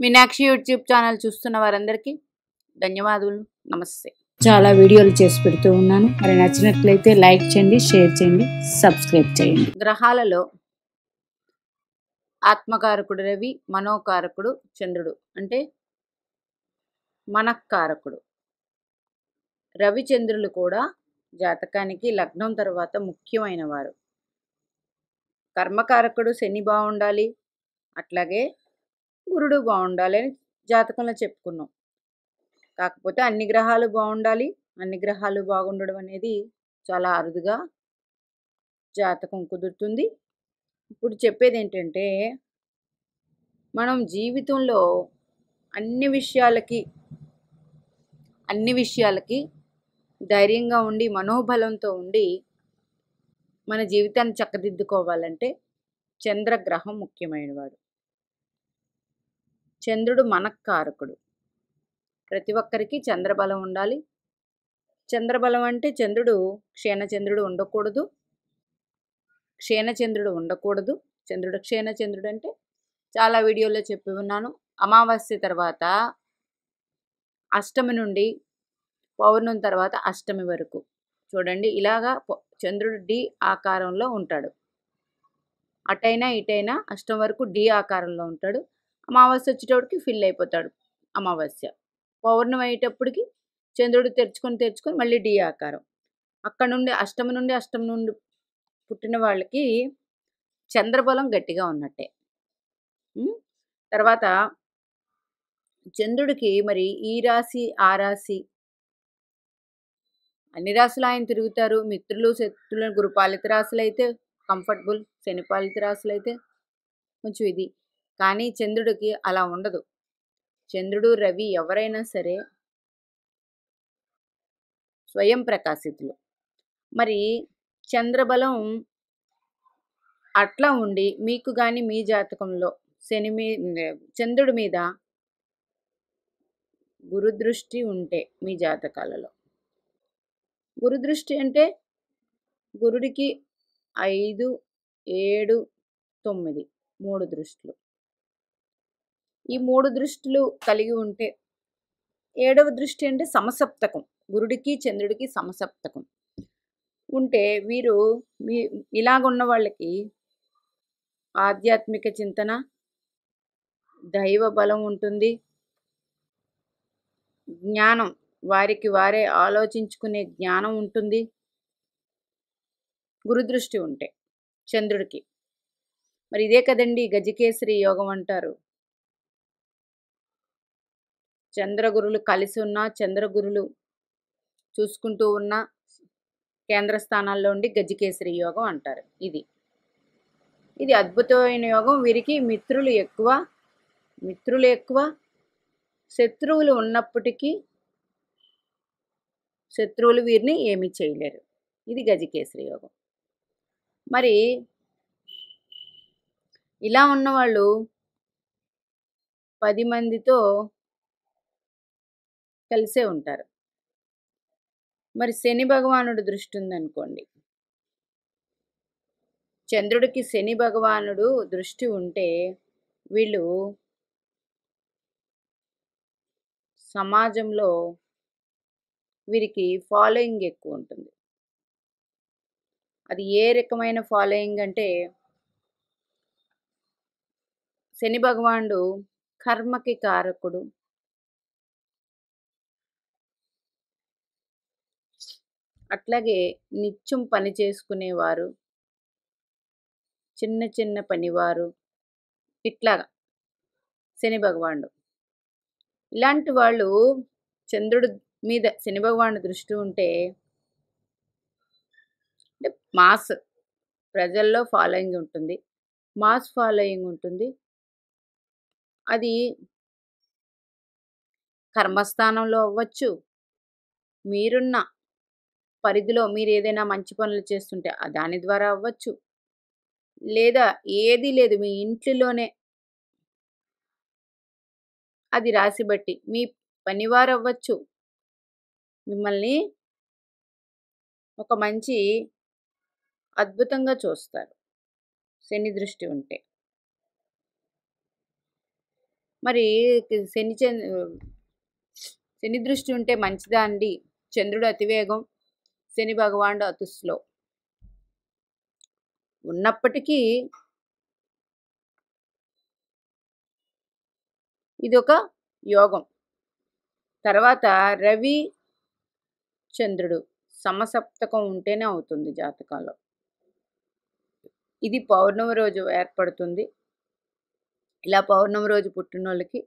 Meenakshi YouTube channel చూస్తున్న వారందరికీ ధన్యవాదాలు. నమస్తే. చాలా వీడియోలు చేసి పెడుతూ ఉన్నాను. మరి నచ్చినట్లయితే లైక్ చేయండి, షేర్ చేయండి, సబ్స్క్రైబ్ చేయండి. గ్రహాలలో ఆత్మకారకుడు రవి, మనోకారకుడు చంద్రుడు, అంటే మనఃకారకుడు. రవి చంద్రులు కూడా జాతకానికి లగ్నం తర్వాత ముఖ్యమైన వారు. కర్మకారకుడు శని బాగుండాలి, అట్లాగే గురుడు బాగుండాలి అని జాతకంలో చెప్పుకున్నాం. కాకపోతే అన్ని గ్రహాలు బాగుండాలి, అన్ని గ్రహాలు బాగుండడం అనేది చాలా అరుదుగా జాతకం కుదురుతుంది. ఇప్పుడు చెప్పేది ఏంటంటే, మనం జీవితంలో అన్ని విషయాలకి ధైర్యంగా ఉండి మనోబలంతో ఉండి మన జీవితాన్ని చక్కదిద్దుకోవాలంటే చంద్రగ్రహం ముఖ్యమైనవాడు. చంద్రుడు మనఃకారకుడు. ప్రతి ఒక్కరికి చంద్రబలం ఉండాలి. చంద్రబలం అంటే చంద్రుడు క్షీణచంద్రుడు ఉండకూడదు. చంద్రుడు క్షీణచంద్రుడు అంటే చాలా వీడియోలో చెప్పి ఉన్నాను. అమావాస్య తర్వాత అష్టమి నుండి పౌర్ణమి తర్వాత అష్టమి వరకు చూడండి, ఇలాగా చంద్రుడు డి ఆకారంలో ఉంటాడు. అటైనా ఇటైనా అష్టమి వరకు డి ఆకారంలో ఉంటాడు. అమావాస్య వచ్చేటప్పటికి ఫిల్ అయిపోతాడు. అమావాస్య పౌర్ణమి అయ్యేటప్పటికి చంద్రుడు తెరుచుకొని మళ్ళీ డి ఆకారం. అక్కడ నుండి అష్టమి నుండి పుట్టిన వాళ్ళకి చంద్రబలం గట్టిగా ఉన్నట్టే. తర్వాత చంద్రుడికి మరి ఈ రాశి ఆ రాశి అన్ని రాశులు ఆయన తిరుగుతారు. మిత్రులు శత్రులు గురుపాలిత రాశులు అయితే కంఫర్టబుల్, శనిపాలిత రాశులు అయితే కొంచెం ఇది. కానీ చంద్రుడికి అలా ఉండదు. చంద్రుడు రవి ఎవరైనా సరే స్వయం ప్రకాశితులు. మరి చంద్రబలం అట్లా ఉండి మీకు కానీ మీ జాతకంలో చంద్రుడి మీద గురుదృష్టి ఉంటే మీ జాతకాలలో, గురుదృష్టి అంటే గురుడికి 5, 7, 9 3 దృష్టిలు. ఈ 3 దృష్టిలు కలిగి ఉంటే 7వ దృష్టి అంటే సమసప్తకం. గురుడికి చంద్రుడికి సమసప్తకం ఉంటే వీరు ఇలాగున్న వాళ్ళకి ఆధ్యాత్మిక చింతన, దైవ బలం ఉంటుంది. జ్ఞానం, వారికి వారే ఆలోచించుకునే జ్ఞానం ఉంటుంది గురుదృష్టి ఉంటే చంద్రుడికి. మరి ఇదే కదండి గజకేసరి యోగం అంటారు. చంద్రగురులు కలిసి ఉన్నా, చంద్రగురులు చూసుకుంటూ ఉన్న కేంద్ర స్థానాల్లో ఉండి గజకేసరి యోగం అంటారు. ఇది అద్భుతమైన యోగం. వీరికి మిత్రులు ఎక్కువ, శత్రువులు ఉన్నప్పటికీ శత్రువులు వీరిని ఏమీ చేయలేరు. ఇది గజకేసరి యోగం. మరి ఇలా ఉన్నవాళ్ళు 10 మందితో కలిసే ఉంటారు. మరి శని భగవానుడు దృష్టి ఉందనుకోండి, చంద్రుడికి శని భగవానుడు దృష్టి ఉంటే వీళ్ళు సమాజంలో వీరికి ఫాలోయింగ్ ఎక్కువ ఉంటుంది. అది ఏ రకమైన ఫాలోయింగ్ అంటే, శని భగవానుడు కర్మకి కారకుడు. అట్లాగే నిత్యం పని చేసుకునేవారు, చిన్న చిన్న పనివారు, ఇట్లాగా శని భగవానుడు. ఇలాంటి వాళ్ళు చంద్రుడి మీద శని భగవానుడు దృష్టి ఉంటే అంటే మాస్ ప్రజల్లో ఫాలోయింగ్ ఉంటుంది, మాస్ ఫాలోయింగ్ ఉంటుంది. అది కర్మస్థానంలో అవ్వచ్చు, మీరున్న పరిధిలో మీరు ఏదైనా మంచి పనులు చేస్తుంటే దాని ద్వారా అవ్వచ్చు, లేదా ఏది లేదు మీ ఇంట్లోనే అది రాసి బట్టి మీ పనివారు అవ్వచ్చు, మిమ్మల్ని ఒక మంచి అద్భుతంగా చూస్తారు శని దృష్టి ఉంటే. మరి శని దృష్టి ఉంటే మంచిదా అండి? చంద్రుడు అతివేగం, శని భగవానుడు అతి స్లో. ఉన్నప్పటికీ ఇదొక యోగం. తర్వాత రవి చంద్రుడు సమసప్తకం ఉంటేనే అవుతుంది జాతకంలో. ఇది పౌర్ణమి రోజు ఏర్పడుతుంది. ఇలా పౌర్ణమి రోజు పుట్టినోళ్ళకి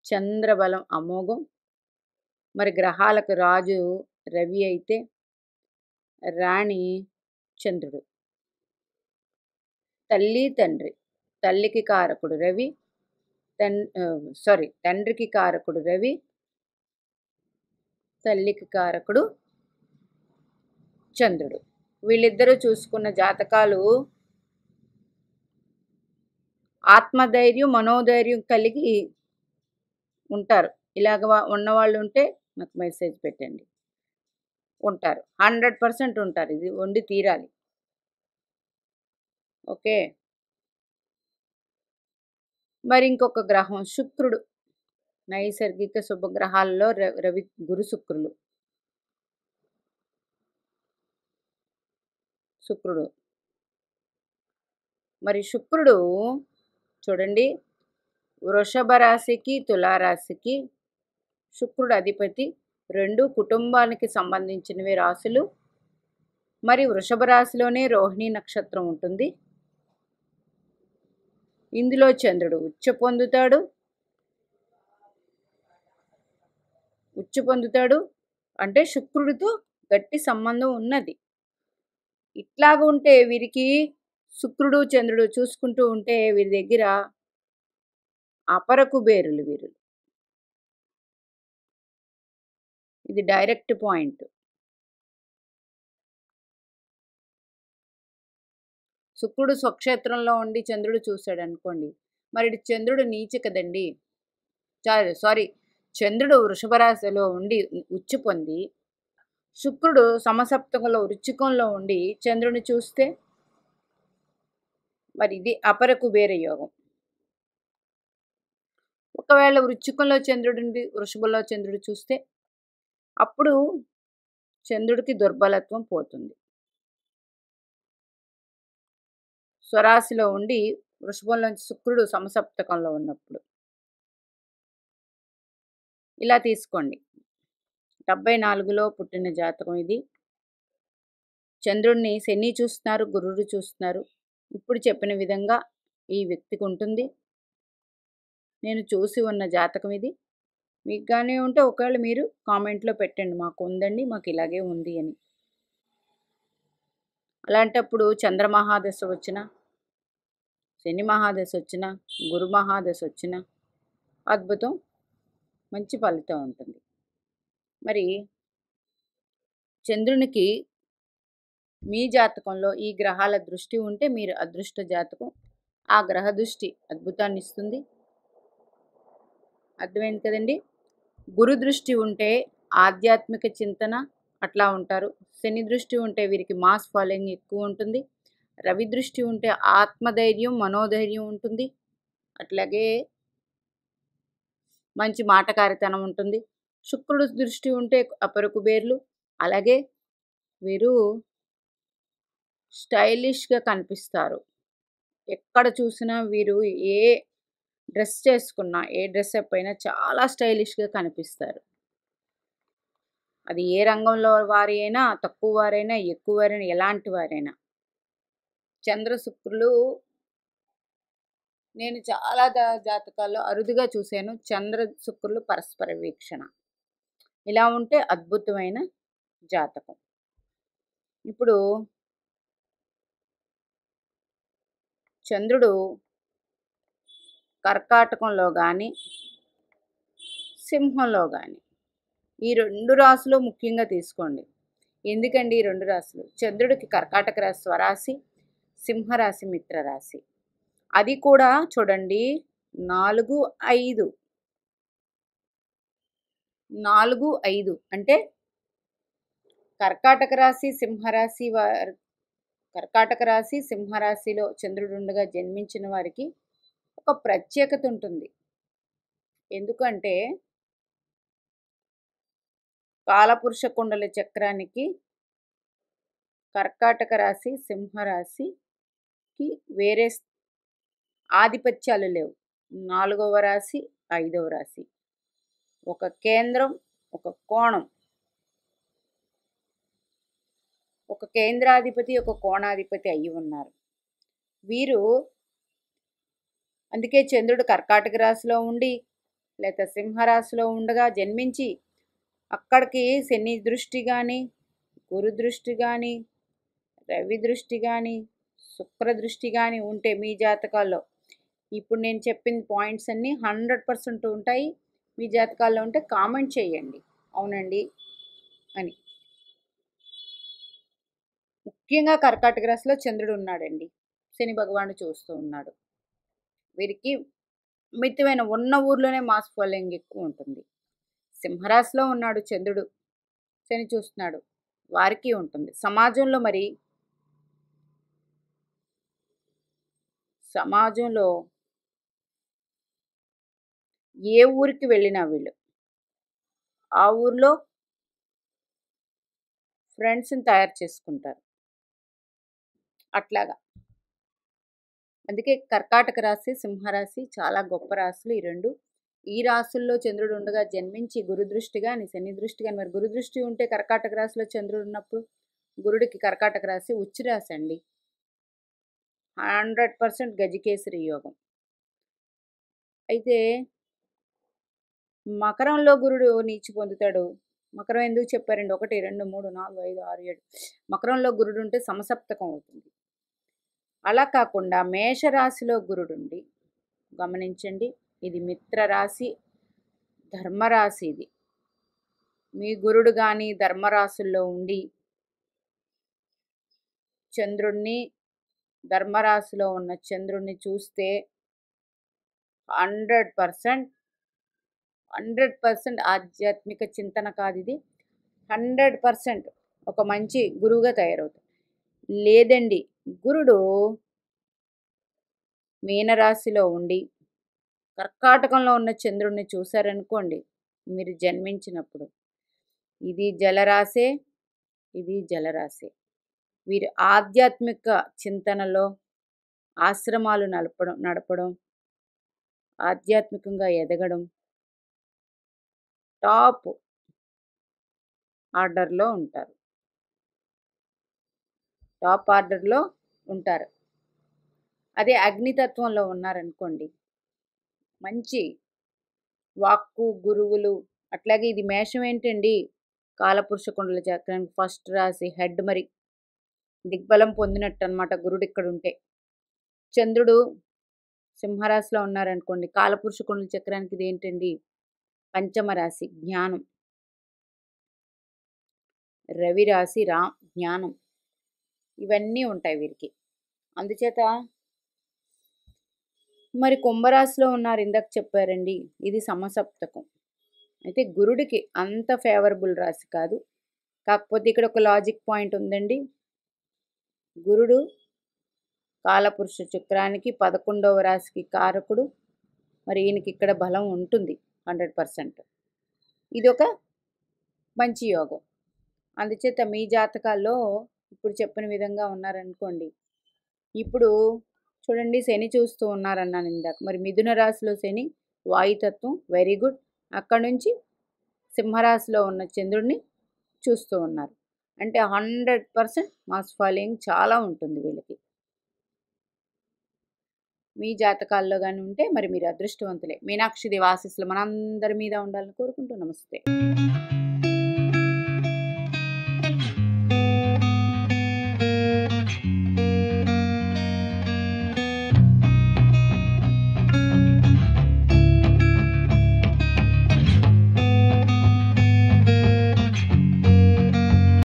చంద్రబలం అమోఘం. మరి గ్రహాలకు రాజు రవి అయితే రాణి చంద్రుడు. తల్లి తండ్రి, తల్లికి కారకుడు రవి, తండ్రికి కారకుడు రవి, తల్లికి కారకుడు చంద్రుడు. వీళ్ళిద్దరూ చూసుకున్న జాతకాలు ఆత్మధైర్యం, మనోధైర్యం కలిగి ఉంటారు. ఇలాగ ఉన్నవాళ్ళు ఉంటే నాకు మెసేజ్ పెట్టండి. ఉంటారు, 100% ఉంటారు. ఇది వండి తీరాలి. ఓకే. మరి ఇంకొక గ్రహం శుక్రుడు. నైసర్గిక శుభగ్రహాల్లో రవి, గురు, శుక్రుడు. మరి శుక్రుడు చూడండి, వృషభ రాశికి తులారాశికి శుక్రుడు అధిపతి. 2 కుటుంబానికి సంబంధించినవి రాశులు. మరి వృషభ రాశిలోనే రోహిణి నక్షత్రం ఉంటుంది. ఇందులో చంద్రుడు ఉచ్చ పొందుతాడు. అంటే శుక్రుడితో గట్టి సంబంధం ఉన్నది. ఇట్లాగ ఉంటే వీరికి శుక్రుడు చంద్రుడు చూసుకుంటూ ఉంటే వీరి దగ్గర అపర కుబేరులు వీరు. ఇది డైరెక్ట్ పాయింట్. శుక్రుడు స్వక్షేత్రంలో ఉండి చంద్రుడు చూశాడు అనుకోండి, మరి చంద్రుడు నీచ కదండి. చంద్రుడు వృషభ రాశిలో ఉండి ఉచ్చు పొంది, శుక్రుడు సమసప్తకంలో వృచ్చికంలో ఉండి చంద్రుని చూస్తే మరి ఇది అపర కుబేర యోగం. ఒకవేళ వృచ్చికంలో చంద్రుడి, వృషభంలో చంద్రుడు చూస్తే అప్పుడు చంద్రుడికి దుర్బలత్వం పోతుంది. స్వరాశిలో ఉండి వృషభంలోంచి శుక్రుడు సమసప్తకంలో ఉన్నప్పుడు ఇలా తీసుకోండి. 74లో పుట్టిన జాతకం ఇది. చంద్రుడిని శని చూస్తున్నారు, గురుడు చూస్తున్నారు. ఇప్పుడు చెప్పిన విధంగా ఈ వ్యక్తికి ఉంటుంది. నేను చూసి ఉన్న జాతకం ఇది. మీకు కానీ ఉంటే ఒకవేళ మీరు కామెంట్లో పెట్టండి, మాకు ఉందండి, మాకు ఇలాగే ఉంది అని. అలాంటప్పుడు చంద్ర మహాదశ వచ్చిన, శని మహాదశ వచ్చిన, గురు మహాదశ వచ్చిన అద్భుతం, మంచి ఫలితం ఉంటుంది. మరి చంద్రునికి మీ జాతకంలో ఈ గ్రహాల దృష్టి ఉంటే మీరు అదృష్ట జాతకం. ఆ గ్రహ దృష్టి అద్భుతాన్ని ఇస్తుంది. అర్థమైంది కదండి. గురు దృష్టి ఉంటే ఆధ్యాత్మిక చింతన అట్లా ఉంటారు. శని దృష్టి ఉంటే వీరికి మాస్ ఫాలోయింగ్ ఎక్కువ ఉంటుంది. రవి దృష్టి ఉంటే ఆత్మధైర్యం, మనోధైర్యం ఉంటుంది. అట్లాగే మంచి మాటకారితనం ఉంటుంది. శుక్రుడు దృష్టి ఉంటే అపర కుబేర్లు. అలాగే వీరు స్టైలిష్గా కనిపిస్తారు. ఎక్కడ చూసినా వీరు ఏ డ్రెస్ చేసుకున్నా, ఏ డ్రెస్ అప్ అయినా చాలా స్టైలిష్గా కనిపిస్తారు. అది ఏ రంగంలో వారి అయినా, తక్కువ వారైనా, ఎక్కువ వారైనా, ఎలాంటి వారైనా. చంద్ర శుక్రులు నేను చాలా జాతకాల్లో అరుదుగా చూశాను. చంద్ర శుక్రులు పరస్పర వీక్షణ ఇలా ఉంటే అద్భుతమైన జాతకం. ఇప్పుడు చంద్రుడు కర్కాటకంలో కానీ, సింహంలో కానీ, ఈ 2 రాశులు ముఖ్యంగా తీసుకోండి. ఎందుకండి ఈ 2 రాశులు? చంద్రుడికి కర్కాటక రాశి స్వరాశి, సింహరాశి మిత్రరాశి. అది కూడా చూడండి 4, 5 అంటే కర్కాటక రాశి సింహరాశిలో చంద్రుడు ఉండగా జన్మించిన వారికి ఒక ప్రత్యేకత ఉంటుంది. ఎందుకంటే కాలపురుష కుండల చక్రానికి కర్కాటక రాశి, సింహరాశికి వేరే ఆధిపత్యాలు లేవు. 4వ రాశి, 5వ రాశి, ఒక కేంద్రం, ఒక కోణం, ఒక కేంద్రాధిపతి, ఒక కోణాధిపతి అయి ఉన్నారు వీరు. అందుకే చంద్రుడు కర్కాటక రాశిలో ఉండి లేదా సింహరాశిలో ఉండగా జన్మించి అక్కడికి శని దృష్టి కానీ, గురు దృష్టి కానీ, రవి దృష్టి కానీ, శుక్ర దృష్టి కానీ ఉంటే మీ జాతకాల్లో, ఇప్పుడు నేను చెప్పిన పాయింట్స్ అన్నీ 100% ఉంటాయి. మీ జాతకాల్లో ఉంటే కామెంట్ చేయండి అవునండి అని. ముఖ్యంగా కర్కాటక రాశిలో చంద్రుడు ఉన్నాడండి, శని భగవానుడు చూస్తూ ఉన్నాడు. వీరికి మితమైన ఉన్న ఊర్లోనే మాస్ ఫాలోయింగ్ ఎక్కువ ఉంటుంది. సింహరాశిలో ఉన్నాడు చంద్రుడు, శని చూస్తున్నాడు, వారికి ఉంటుంది. సమాజంలో ఏ ఊరికి వెళ్ళినా వీళ్ళు ఆ ఊర్లో ఫ్రెండ్స్ని తయారు చేసుకుంటారు అట్లాగా. అందుకే కర్కాటక రాశి, సింహరాశి చాలా గొప్ప రాశులు ఈ రెండు. ఈ రాశుల్లో చంద్రుడు ఉండగా జన్మించి గురుదృష్టి కానీ, శని దృష్టి కానీ, మరి గురుదృష్టి ఉంటే కర్కాటక రాశిలో చంద్రుడు ఉన్నప్పుడు గురుడికి కర్కాటక రాశి ఉచ్చి రాశి అండి. 100% గజకేసరి యోగం. అయితే మకరంలో గురుడు నీచి పొందుతాడు. మకరం ఎందుకు చెప్పారండి? 1, 2, 3, 4, 5, 6, 7 మకరంలో గురుడు ఉంటే సమసప్తకం అవుతుంది. అలా కాకుండా మేషరాశిలో గురుడుండి, గమనించండి, ఇది మిత్రరాశి, ధర్మరాశి. ఇది మీ గురుడు కానీ ధర్మరాశుల్లో ఉండి చంద్రుణ్ణి, ధర్మరాశిలో ఉన్న చంద్రుణ్ణి చూస్తే 100% ఆధ్యాత్మిక చింతన కాదు ఇది. 100% ఒక మంచి గురువుగా తయారవుతాడు. లేదండి, గురుడు మీనరాశిలో ఉండి కర్కాటకంలో ఉన్న చంద్రుడిని చూశారనుకోండి, మీరు జన్మించినప్పుడు ఇది జలరాశే, ఇది జలరాశే. వీరు ఆధ్యాత్మిక చింతనలో ఆశ్రమాలు నడపడం, ఆధ్యాత్మికంగా ఎదగడం, టాప్ ఆర్డర్లో ఉంటారు. అదే అగ్నితత్వంలో ఉన్నారనుకోండి, మంచి వాక్కు, గురువులు. అట్లాగే ఇది మేషం ఏంటండి, కాలపురుష కుండల చక్రానికి ఫస్ట్ రాశి, హెడ్. మరి దిగ్బలం పొందినట్టు అనమాట గురుడు ఇక్కడ ఉంటే. చంద్రుడు సింహరాశిలో ఉన్నారనుకోండి, కాలపురుష కుండల చక్రానికి ఇది ఏంటండి, పంచమ రాశి, జ్ఞానం. రవి రాశి, జ్ఞానం. ఇవన్నీ ఉంటాయి వీరికి. అందుచేత మరి కుంభరాశిలో ఉన్నారు, ఇందాక చెప్పారండి, ఇది సమసప్తకం. అయితే గురుడికి అంత ఫేవరబుల్ రాశి కాదు. కాకపోతే ఇక్కడ ఒక లాజిక్ పాయింట్ ఉందండి. గురుడు కాలపురుష చక్రానికి 11వ రాశికి కారకుడు. మరి ఈయనకి ఇక్కడ బలం ఉంటుంది 100%. ఇది ఒక మంచి యోగం. అందుచేత మీ జాతకాల్లో ఇప్పుడు చెప్పిన విధంగా ఉన్నారనుకోండి. ఇప్పుడు చూడండి, శని చూస్తూ ఉన్నారన్నాను ఇందాక. మరి మిథున రాశిలో శని, వాయుతత్వం, వెరీ గుడ్. అక్కడ నుంచి సింహరాశిలో ఉన్న చంద్రుడిని చూస్తూ ఉన్నారు. అంటే 100% మాస్ ఫాలోయింగ్ చాలా ఉంటుంది వీళ్ళకి. మీ జాతకాల్లో కానీ ఉంటే మరి మీరు అదృష్టవంతులే. మీనాక్షి దేవి ఆశీస్సులు మనందరి మీద ఉండాలని కోరుకుంటూ నమస్తే.